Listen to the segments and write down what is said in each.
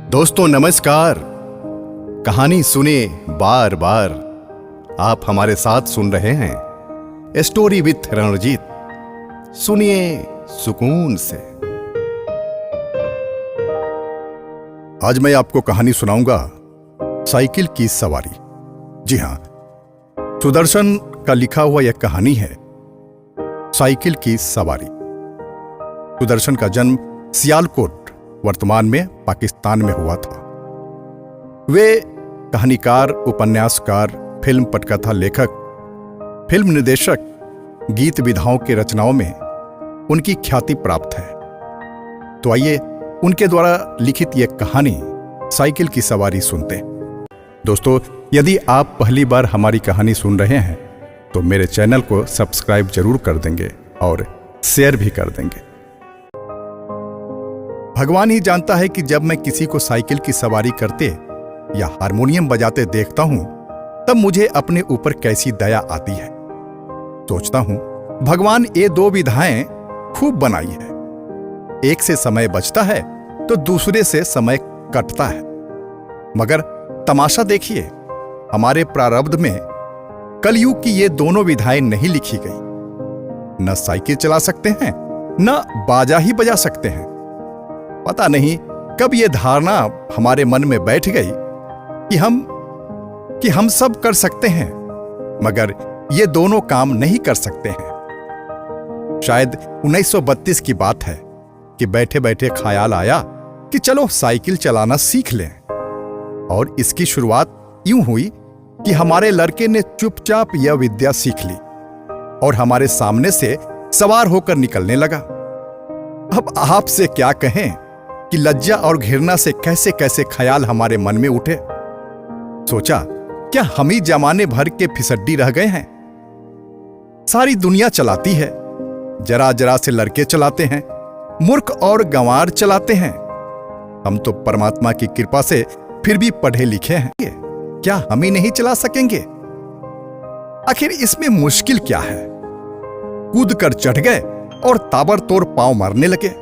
दोस्तों नमस्कार। कहानी सुने बार बार। आप हमारे साथ सुन रहे हैं स्टोरी विथ रणजीत। सुनिए सुकून से। आज मैं आपको कहानी सुनाऊंगा साइकिल की सवारी। जी हां, सुदर्शन का लिखा हुआ यह कहानी है साइकिल की सवारी। सुदर्शन का जन्म सियालकोट वर्तमान में पाकिस्तान में हुआ था। वे कहानीकार, उपन्यासकार, फिल्म पटकथा लेखक, फिल्म निर्देशक, गीत विधाओं की रचनाओं में उनकी ख्याति प्राप्त है। तो आइए उनके द्वारा लिखित यह कहानी साइकिल की सवारी सुनते हैं। दोस्तों, यदि आप पहली बार हमारी कहानी सुन रहे हैं तो मेरे चैनल को सब्सक्राइब जरूर कर देंगे और शेयर भी कर देंगे। भगवान ही जानता है कि जब मैं किसी को साइकिल की सवारी करते या हारमोनियम बजाते देखता हूं तब मुझे अपने ऊपर कैसी दया आती है। सोचता हूं भगवान ये दो विधाएं खूब बनाई है। एक से समय बचता है तो दूसरे से समय कटता है। मगर तमाशा देखिए, हमारे प्रारब्ध में कलयुग की ये दोनों विधाएं नहीं लिखी गई। न साइकिल चला सकते हैं, न बाजा ही बजा सकते हैं। पता नहीं कब ये धारणा हमारे मन में बैठ गई कि हम सब कर सकते हैं मगर ये दोनों काम नहीं कर सकते हैं। शायद 1932 की बात है कि बैठे बैठे ख्याल आया कि चलो साइकिल चलाना सीख लें। और इसकी शुरुआत यूं हुई कि हमारे लड़के ने चुपचाप यह विद्या सीख ली और हमारे सामने से सवार होकर निकलने लगा। अब आपसे क्या कहें कि लज्जा और घृणा से कैसे कैसे ख्याल हमारे मन में उठे। सोचा क्या हम ही जमाने भर के फिसड्डी रह गए हैं। सारी दुनिया चलाती है, जरा जरा से लड़के चलाते हैं, मूर्ख और गंवार चलाते हैं। हम तो परमात्मा की कृपा से फिर भी पढ़े लिखे हैं, क्या हम ही नहीं चला सकेंगे? आखिर इसमें मुश्किल क्या है? कूद कर चढ़ गए और ताबड़तोड़ पांव मारने लगे।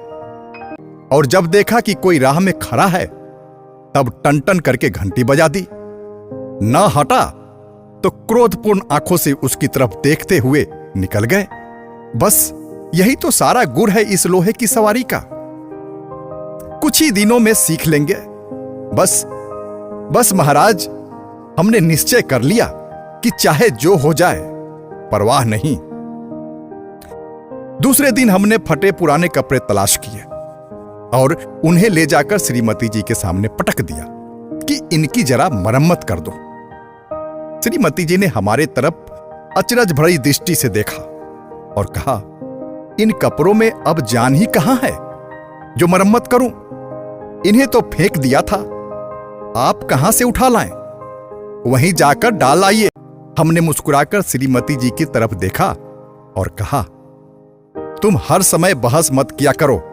और जब देखा कि कोई राह में खड़ा है तब टन टन करके घंटी बजा दी। न हटा तो क्रोधपूर्ण आंखों से उसकी तरफ देखते हुए निकल गए। बस यही तो सारा गुर है इस लोहे की सवारी का। कुछ ही दिनों में सीख लेंगे। बस महाराज, हमने निश्चय कर लिया कि चाहे जो हो जाए परवाह नहीं। दूसरे दिन हमने फटे पुराने कपड़े तलाश किए और उन्हें ले जाकर श्रीमती जी के सामने पटक दिया कि इनकी जरा मरम्मत कर दो। श्रीमती जी ने हमारे तरफ अचरज भरी दृष्टि से देखा और कहा, इन कपड़ों में अब जान ही कहां है जो मरम्मत करूं? इन्हें तो फेंक दिया था, आप कहां से उठा लाएं? वहीं जाकर डाल आइए। हमने मुस्कुराकर श्रीमती जी की तरफ देखा और कहा, तुम हर समय बहस मत किया करो।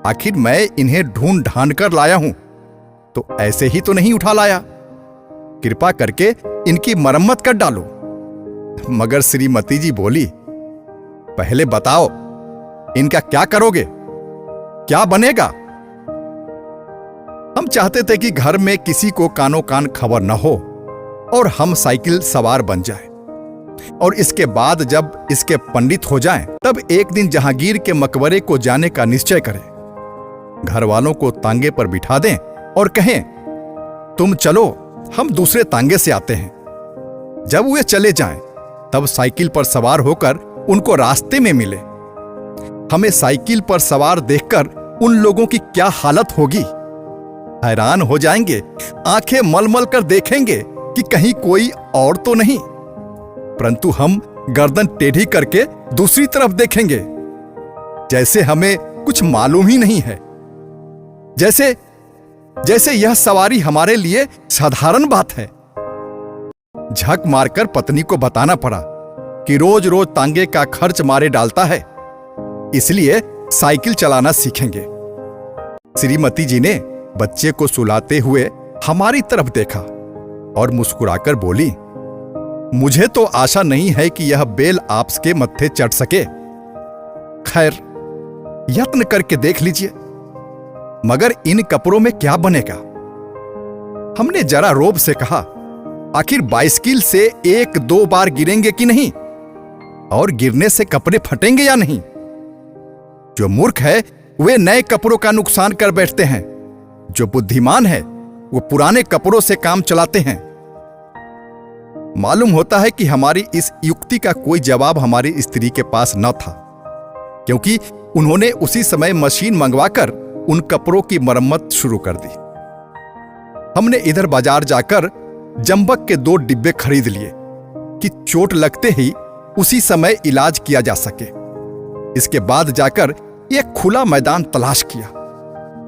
आखिर मैं इन्हें ढूंढ ढांड कर लाया हूं तो ऐसे ही तो नहीं उठा लाया। कृपा करके इनकी मरम्मत कर डालो। मगर श्रीमती जी बोली, पहले बताओ इनका क्या करोगे, क्या बनेगा? हम चाहते थे कि घर में किसी को कानो कान खबर न हो और हम साइकिल सवार बन जाए और इसके बाद जब इसके पंडित हो जाएं, तब एक दिन जहांगीर के मकबरे को जाने का निश्चय करें। घर वालों को तांगे पर बिठा दें और कहें, तुम चलो, हम दूसरे तांगे से आते हैं। जब वे चले जाएं, तब साइकिल पर सवार होकर उनको रास्ते में मिले। हमें साइकिल पर सवार देखकर उन लोगों की क्या हालत होगी। हैरान हो जाएंगे, आंखें मलमल कर देखेंगे कि कहीं कोई और तो नहीं। परंतु हम गर्दन टेढ़ी करके दूसरी तरफ देखेंगे, जैसे हमें कुछ मालूम ही नहीं है। जैसे यह सवारी हमारे लिए साधारण बात है। झक मारकर पत्नी को बताना पड़ा कि रोज रोज तांगे का खर्च मारे डालता है, इसलिए साइकिल चलाना सीखेंगे। श्रीमती जी ने बच्चे को सुलाते हुए हमारी तरफ देखा और मुस्कुराकर बोली, मुझे तो आशा नहीं है कि यह बेल आपके मत्थे चढ़ सके। खैर, यत्न करके देख लीजिए। मगर इन कपड़ों में क्या बनेगा? हमने जरा रोब से कहा, आखिर बाइसिकल से 1-2 बार गिरेंगे कि नहीं, और गिरने से कपड़े फटेंगे या नहीं? जो मूर्ख है वे नए कपड़ों का नुकसान कर बैठते हैं, जो बुद्धिमान है वो पुराने कपड़ों से काम चलाते हैं। मालूम होता है कि हमारी इस युक्ति का कोई जवाब हमारी स्त्री के पास न था, क्योंकि उन्होंने उसी समय मशीन मंगवाकर उन कपड़ों की मरम्मत शुरू कर दी। हमने इधर बाजार जाकर जंबक के 2 डिब्बे खरीद लिए कि चोट लगते ही उसी समय इलाज किया जा सके। इसके बाद जाकर एक खुला मैदान तलाश किया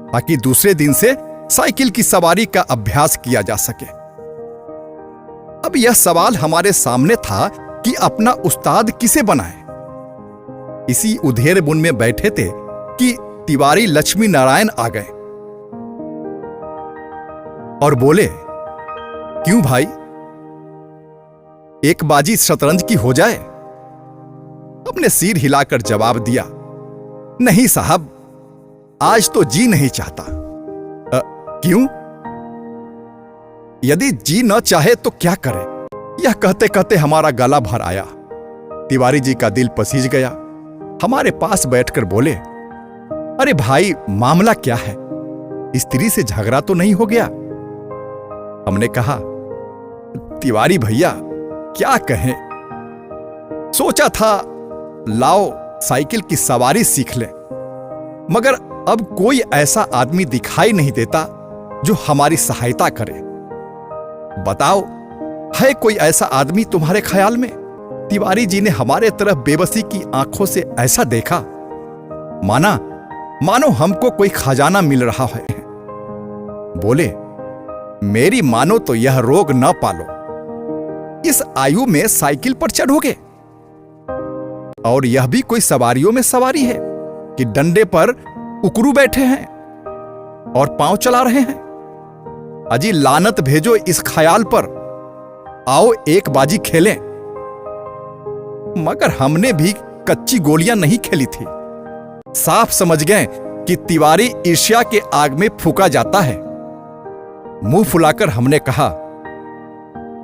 ताकि दूसरे दिन से साइकिल की सवारी का अभ्यास किया जा सके। अब यह सवाल हमारे सामने था कि अपना उस्ताद किसे बनाएं। इसी उधेड़ बुन में बैठे थे कि तिवारी लक्ष्मी नारायण आ गए और बोले, क्यों भाई, एक बाजी शतरंज की हो जाए? हमने सिर हिलाकर जवाब दिया, नहीं साहब, आज तो जी नहीं चाहता। क्यों? यदि जी न चाहे तो क्या करें? यह कहते कहते हमारा गला भर आया। तिवारी जी का दिल पसीज गया। हमारे पास बैठकर बोले, अरे भाई, मामला क्या है? स्त्री से झगड़ा तो नहीं हो गया? हमने कहा, तिवारी भैया क्या कहें, सोचा था लाओ साइकिल की सवारी सीख ले, मगर अब कोई ऐसा आदमी दिखाई नहीं देता जो हमारी सहायता करे। बताओ, है कोई ऐसा आदमी तुम्हारे ख्याल में? तिवारी जी ने हमारे तरफ बेबसी की आंखों से ऐसा देखा मानो हमको कोई खजाना मिल रहा है। बोले, मेरी मानो तो यह रोग न पालो, इस आयु में साइकिल पर चढ़ोगे? और यह भी कोई सवारियों में सवारी है कि डंडे पर उकरू बैठे हैं और पांव चला रहे हैं? अजी लानत भेजो इस ख्याल पर, आओ एक बाजी खेलें। मगर हमने भी कच्ची गोलियां नहीं खेली थी। साफ समझ गए कि तिवारी ईर्ष्या के आग में फूंका जाता है। मुंह फुलाकर हमने कहा,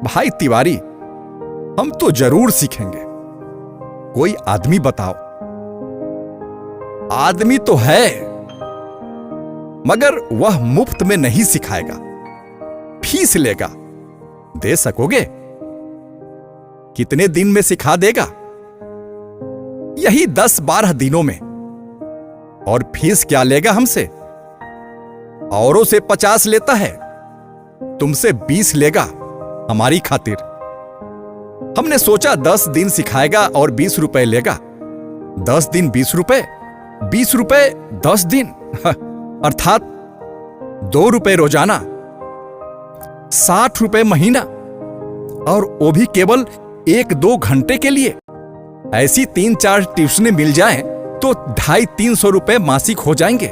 भाई तिवारी, हम तो जरूर सीखेंगे, कोई आदमी बताओ। आदमी तो है, मगर वह मुफ्त में नहीं सिखाएगा, फीस लेगा। दे सकोगे? कितने दिन में सिखा देगा? यही 10-12 दिनों में। और फीस क्या लेगा हमसे? औरों से 50 लेता है, तुमसे 20 लेगा हमारी खातिर। हमने सोचा 10 दिन सिखाएगा और 20 रुपए लेगा। 10 दिन 20 रुपए, 20 रुपए 10 दिन, अर्थात 2 रुपए रोजाना, 60 रुपए महीना, और वो भी केवल 1-2 घंटे के लिए। ऐसी 3-4 ट्यूशनें मिल जाएं तो 250-300 रुपए मासिक हो जाएंगे।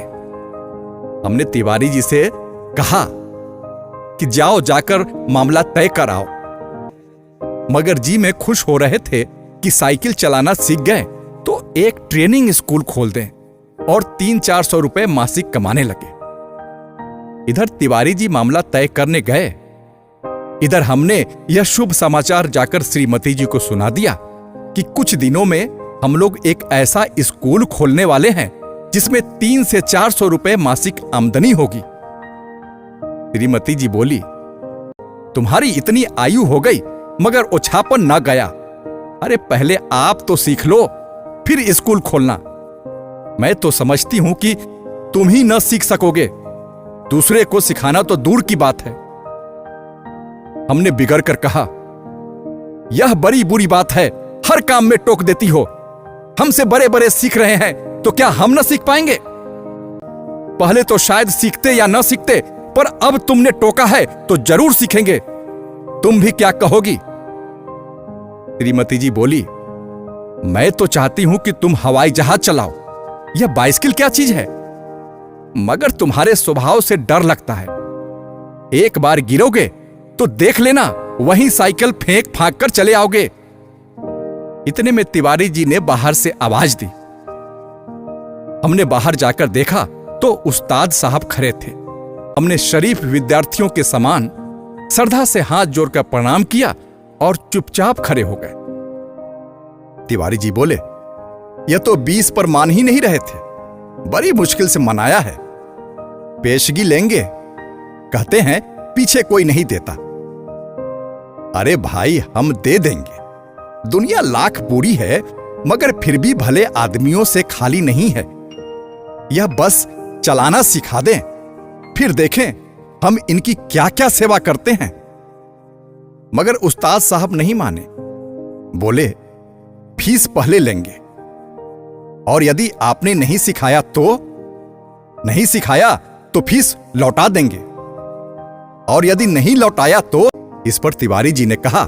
हमने तिवारी जी से कहा कि जाओ जाकर मामला तय कराओ। मगर जी में खुश हो रहे थे कि साइकिल चलाना सीख गए तो एक ट्रेनिंग स्कूल खोल दें और 300-400 रुपए मासिक कमाने लगे। इधर तिवारी जी मामला तय करने गए, इधर हमने यह शुभ समाचार जाकर श्रीमती जी को सुना दिया कि कुछ दिनों में हम लोग एक ऐसा स्कूल खोलने वाले हैं जिसमें 300 से 400 रुपए मासिक आमदनी होगी। श्रीमती जी बोली, तुम्हारी इतनी आयु हो गई मगर ओछापन ना गया। अरे पहले आप तो सीख लो, फिर स्कूल खोलना। मैं तो समझती हूं कि तुम ही न सीख सकोगे, दूसरे को सिखाना तो दूर की बात है। हमने बिगड़ कर कहा, यह बड़ी बुरी बात है, हर काम में टोक देती हो। हमसे बड़े बड़े सीख रहे हैं तो क्या हम न सीख पाएंगे? पहले तो शायद सीखते या न सीखते, पर अब तुमने टोका है तो जरूर सीखेंगे। तुम भी क्या कहोगी? श्रीमती जी बोली, मैं तो चाहती हूं कि तुम हवाई जहाज चलाओ, यह बाइसिकल क्या चीज है? मगर तुम्हारे स्वभाव से डर लगता है। एक बार गिरोगे तो देख लेना, वहीं साइकिल फेंक फांक कर चले आओगे। इतने में तिवारी जी ने बाहर से आवाज दी। हमने बाहर जाकर देखा तो उस्ताद साहब खड़े थे। हमने शरीफ विद्यार्थियों के समान श्रद्धा से हाथ जोड़कर प्रणाम किया और चुपचाप खड़े हो गए। तिवारी जी बोले, यह तो 20 पर मान ही नहीं रहे थे, बड़ी मुश्किल से मनाया है। पेशगी लेंगे, कहते हैं पीछे कोई नहीं देता। अरे भाई, हम दे देंगे। दुनिया लाख बुरी है, मगर फिर भी भले आदमियों से खाली नहीं है। यह बस चलाना सिखा दें, फिर देखें हम इनकी क्या क्या सेवा करते हैं। मगर उस्ताद साहब नहीं माने। बोले, फीस पहले लेंगे, और यदि आपने नहीं सिखाया तो फीस लौटा देंगे, और यदि नहीं लौटाया तो। इस पर तिवारी जी ने कहा,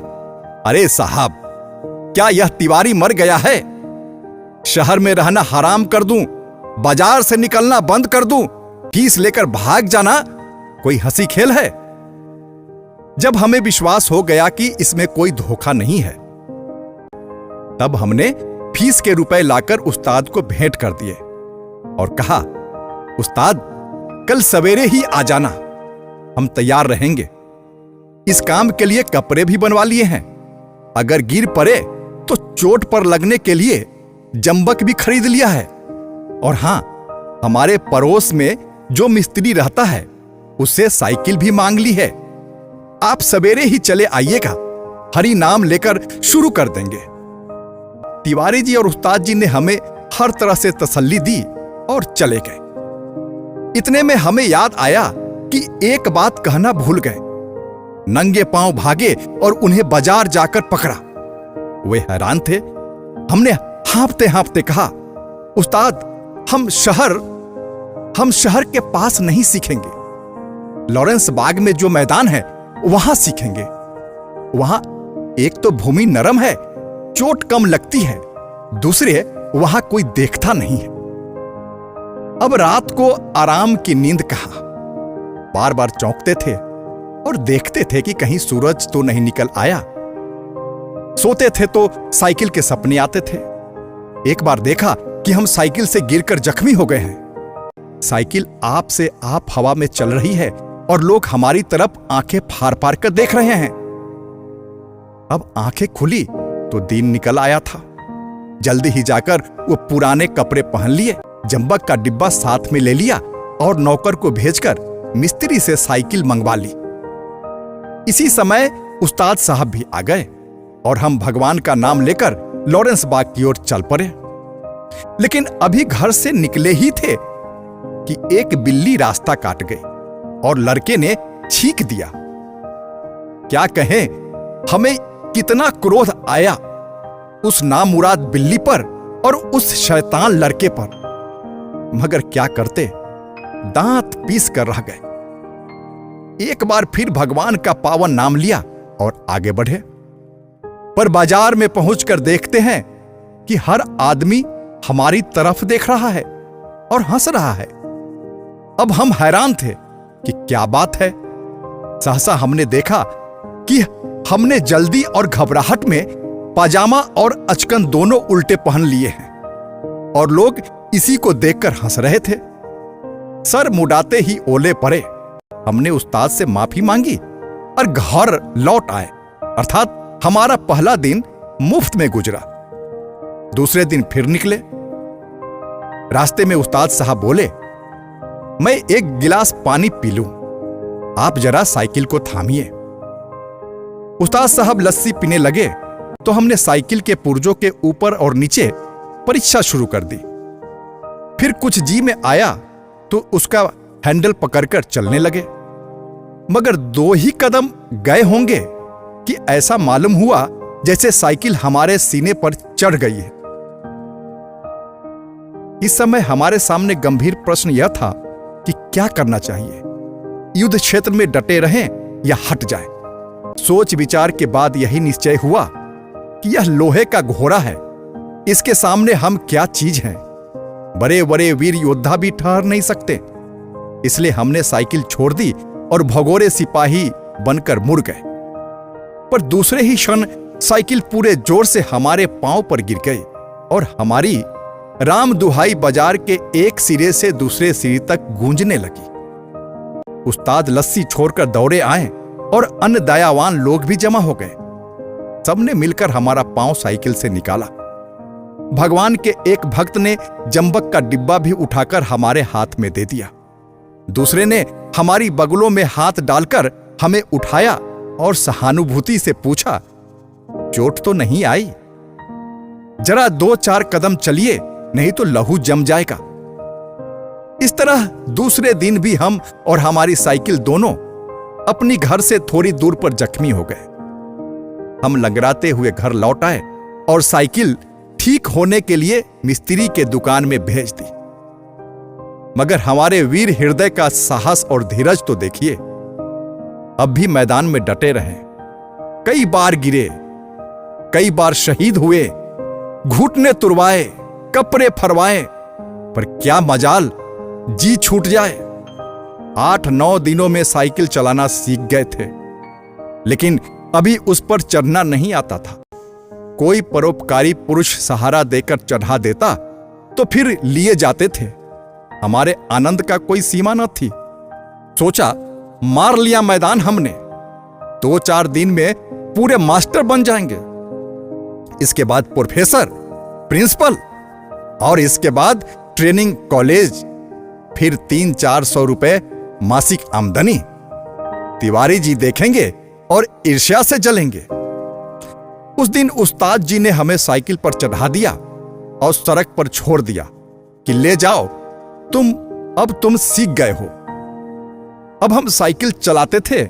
अरे साहब, क्या यह तिवारी मर गया है? शहर में रहना हराम कर दूं, बाजार से निकलना बंद कर दूं, फीस लेकर भाग जाना कोई हंसी खेल है? जब हमें विश्वास हो गया कि इसमें कोई धोखा नहीं है, तब हमने फीस के रुपए लाकर उस्ताद को भेंट कर दिए और कहा, उस्ताद, कल सवेरे ही आ जाना, हम तैयार रहेंगे। इस काम के लिए कपड़े भी बनवा लिए हैं। अगर गिर पड़े तो चोट पर लगने के लिए जंबक भी खरीद लिया है। और हां, हमारे पड़ोस में जो मिस्त्री रहता है, उससे साइकिल भी मांग ली है। आप सवेरे ही चले आइएगा, हरि नाम लेकर शुरू कर देंगे। तिवारी जी और उस्ताद जी ने हमें हर तरह से तसल्ली दी और चले गए। इतने में हमें याद आया कि एक बात कहना भूल गए। नंगे पांव भागे और उन्हें बाजार जाकर पकड़ा। वे हैरान थे। हमने हाँफते हाँफते कहा, उस्ताद, हम शहर के पास नहीं सीखेंगे। लॉरेंस बाग में जो मैदान है वहां सीखेंगे। वहां एक तो भूमि नरम है, चोट कम लगती है, दूसरे वहां कोई देखता नहीं है। अब रात को आराम की नींद कहां। बार बार चौंकते थे और देखते थे कि कहीं सूरज तो नहीं निकल आया। सोते थे तो साइकिल के सपने आते थे। एक बार देखा कि हम साइकिल से गिरकर जख्मी हो गए हैं। साइकिल आप से आप हवा में चल रही है और लोग हमारी तरफ आंखें फाड़ फाड़ कर देख रहे हैं। अब आंखें खुली तो दिन निकल आया था। जल्दी ही जाकर वो पुराने कपड़े पहन लिए, जंबक का डिब्बा साथ में ले लिया और नौकर को भेजकर मिस्त्री से साइकिल मंगवा ली। इसी समय उस्ताद साहब भी आ गए और हम भगवान का नाम लेकर लॉरेंस बाग की ओर चल पड़े। लेकिन अभी घर से निकले ही थे कि एक बिल्ली रास्ता काट गई और लड़के ने छींक दिया। क्या कहें, हमें कितना क्रोध आया उस नामुराद बिल्ली पर और उस शैतान लड़के पर, मगर क्या करते, दांत पीस कर रह गए। एक बार फिर भगवान का पावन नाम लिया और आगे बढ़े। पर बाजार में पहुंचकर देखते हैं कि हर आदमी हमारी तरफ देख रहा है और हंस रहा है। अब हम हैरान थे कि क्या बात है। सहसा हमने देखा कि हमने जल्दी और घबराहट में पाजामा और अचकन दोनों उल्टे पहन लिए हैं और लोग इसी को देखकर हंस रहे थे। सर मुड़ाते ही ओले पड़े। हमने उस्ताद से माफी मांगी और घर लौट आए। अर्थात हमारा पहला दिन मुफ्त में गुजरा। दूसरे दिन फिर निकले। रास्ते में उस्ताद साहब बोले, मैं एक गिलास पानी पी लूं, आप जरा साइकिल को थामिए। उस्ताद साहब लस्सी पीने लगे तो हमने साइकिल के पुर्जों के ऊपर और नीचे परीक्षा शुरू कर दी। फिर कुछ जी में आया तो उसका हैंडल पकड़कर चलने लगे। मगर 2 ही कदम गए होंगे कि ऐसा मालूम हुआ जैसे साइकिल हमारे सीने पर चढ़ गई है। इस समय हमारे सामने गंभीर प्रश्न यह था कि क्या करना चाहिए, युद्ध क्षेत्र में डटे रहें या हट जाएं। सोच विचार के बाद यही निश्चय हुआ कि यह लोहे का घोड़ा है, इसके सामने हम क्या चीज हैं। बड़े बड़े वीर योद्धा भी ठहर नहीं सकते। इसलिए हमने साइकिल छोड़ दी और भगोरे सिपाही बनकर मुड़ गए। पर दूसरे ही क्षण साइकिल पूरे जोर से हमारे पांव पर गिर गई और हमारी राम दुहाई बाजार के एक सिरे से दूसरे सिरे तक गूंजने लगी। उस्ताद लस्सी छोड़कर दौड़े आए और अन्य दयावान लोग भी जमा हो गए। सबने मिलकर हमारा पांव साइकिल से निकाला। भगवान के एक भक्त ने जंबक का डिब्बा भी उठाकर हमारे हाथ में दे दिया। दूसरे ने हमारी बगलों में हाथ डालकर हमें उठाया और सहानुभूति से पूछा, चोट तो नहीं आई? जरा 2-4 कदम चलिए, नहीं तो लहू जम जाएगा। इस तरह दूसरे दिन भी हम और हमारी साइकिल दोनों अपनी घर से थोड़ी दूर पर जख्मी हो गए। हम लंगड़ाते हुए घर लौट आए और साइकिल ठीक होने के लिए मिस्त्री के दुकान में भेज दी। मगर हमारे वीर हृदय का साहस और धीरज तो देखिए। अब भी मैदान में डटे रहे। कई बार गिरे, कई बार शहीद हुए, घुटने तुरवाए, कपड़े फरवाए, पर क्या मजाल जी छूट जाए। 8-9 दिनों में साइकिल चलाना सीख गए थे, लेकिन अभी उस पर चढ़ना नहीं आता था। कोई परोपकारी पुरुष सहारा देकर चढ़ा देता तो फिर लिए जाते थे। हमारे आनंद का कोई सीमा न थी। सोचा, मार लिया मैदान हमने, 2-4 दिन में पूरे मास्टर बन जाएंगे। इसके बाद प्रोफेसर, प्रिंसिपल, और इसके बाद ट्रेनिंग कॉलेज, फिर 300-400 रुपए मासिक आमदनी। तिवारी जी देखेंगे और ईर्ष्या से जलेंगे। उस दिन उस्ताद जी ने हमें साइकिल पर चढ़ा दिया और सड़क पर छोड़ दिया कि ले जाओ, अब तुम सीख गए हो। अब हम साइकिल चलाते थे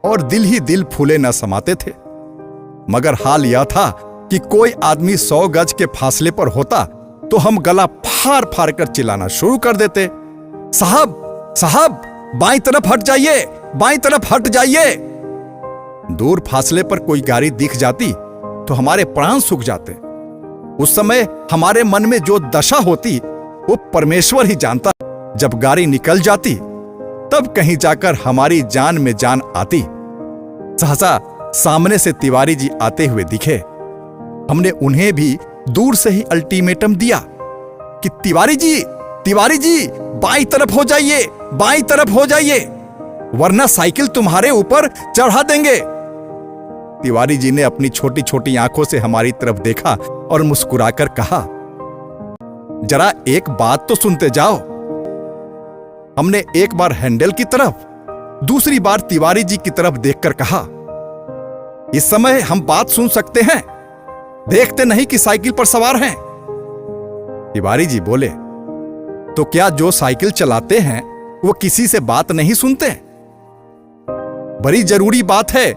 और दिल ही दिल फूले न समाते थे। मगर हाल यह था कि कोई आदमी 100 गज के फासले पर होता तो हम गला फाड़ फाड़ कर चिल्लाना शुरू कर देते, साहब साहब बाईं तरफ हट जाइए, बाईं तरफ हट जाइए। दूर फासले पर कोई गाड़ी दिख जाती तो हमारे प्राण सूख जाते। उस समय हमारे मन में जो दशा होती वो परमेश्वर ही जानता। जब गाड़ी निकल जाती तब कहीं जाकर हमारी जान में जान आती। सहसा सामने से तिवारी जी आते हुए दिखे। हमने उन्हें भी दूर से ही अल्टीमेटम दिया कि तिवारी जी बाईं तरफ हो जाइए, बाईं तरफ हो जाइए, वरना साइकिल तुम्हारे ऊपर चढ़ा देंगे। तिवारी जी ने अपनी छोटी छोटी आंखों से हमारी तरफ देखा और मुस्कुराकर कहा, जरा एक बात तो सुनते जाओ। हमने एक बार हैंडल की तरफ, दूसरी बार तिवारी जी की तरफ देखकर कहा, इस समय हम बात सुन सकते हैं, देखते नहीं कि साइकिल पर सवार हैं। तिवारी जी बोले, तो क्या जो साइकिल चलाते हैं वो किसी से बात नहीं सुनते? बड़ी जरूरी बात है,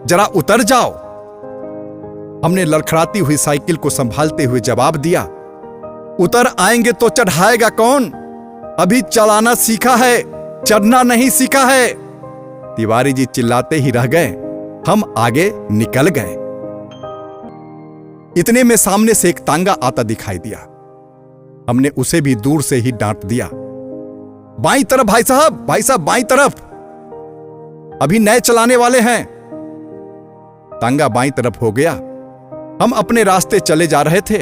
जरा उतर जाओ। हमने लड़खड़ाती हुई साइकिल को संभालते हुए जवाब दिया, उतर आएंगे तो चढ़ाएगा कौन? अभी चलाना सीखा है, चढ़ना नहीं सीखा है। तिवारी जी चिल्लाते ही रह गए। हम आगे निकल गए। इतने में सामने से एक तांगा आता दिखाई दिया। हमने उसे भी दूर से ही डांट दिया, बाईं तरफ भाई साहब बाईं तरफ, अभी नए चलाने वाले हैं। तांगा बाईं तरफ हो गया। हम अपने रास्ते चले जा रहे थे।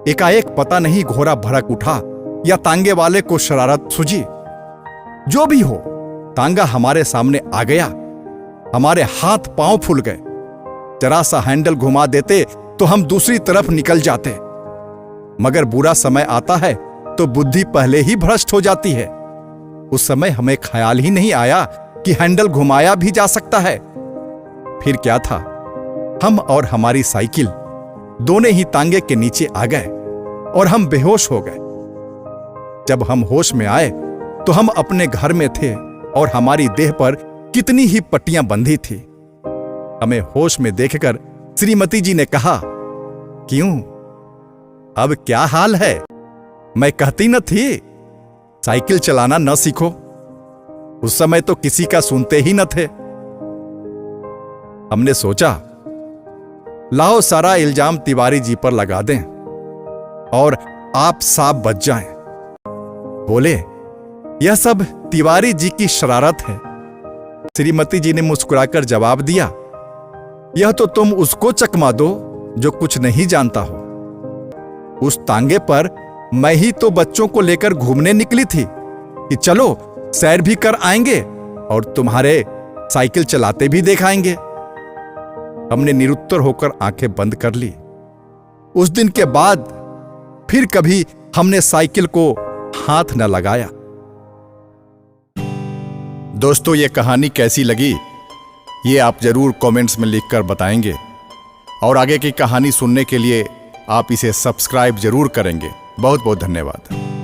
एकाएक पता नहीं घोड़ा भड़क उठा या तांगे वाले को शरारत सूझी। जो भी हो, तांगा हमारे सामने आ गया। हमारे हाथ पांव फूल गए। जरा सा हैंडल घुमा देते तो हम दूसरी तरफ निकल जाते। मगर बुरा समय आता है तो बुद्धि पहले ही भ्रष्ट हो जाती है। उस समय हमें ख्याल ही नहीं आया कि हैंडल घुमाया भी जा सकता है। फिर क्या था, हम और हमारी साइकिल दोनों ही तांगे के नीचे आ गए और हम बेहोश हो गए। जब हम होश में आए तो हम अपने घर में थे और हमारी देह पर कितनी ही पट्टियां बंधी थी। हमें होश में देखकर श्रीमती जी ने कहा, क्यों, अब क्या हाल है? मैं कहती न थी साइकिल चलाना न सीखो। उस समय तो किसी का सुनते ही न थे। हमने सोचा, लाओ सारा इल्जाम तिवारी जी पर लगा दें और आप साफ बच जाएं। बोले, यह सब तिवारी जी की शरारत है। श्रीमती जी ने मुस्कुराकर जवाब दिया, यह तो तुम उसको चकमा दो जो कुछ नहीं जानता हो। उस तांगे पर मैं ही तो बच्चों को लेकर घूमने निकली थी कि चलो सैर भी कर आएंगे और तुम्हारे साइकिल चलाते भी दिखाएंगे। हमने निरुत्तर होकर आंखें बंद कर ली। उस दिन के बाद फिर कभी हमने साइकिल को हाथ न लगाया। दोस्तों, ये कहानी कैसी लगी ये आप जरूर कमेंट्स में लिखकर बताएंगे और आगे की कहानी सुनने के लिए आप इसे सब्सक्राइब जरूर करेंगे। बहुत बहुत धन्यवाद।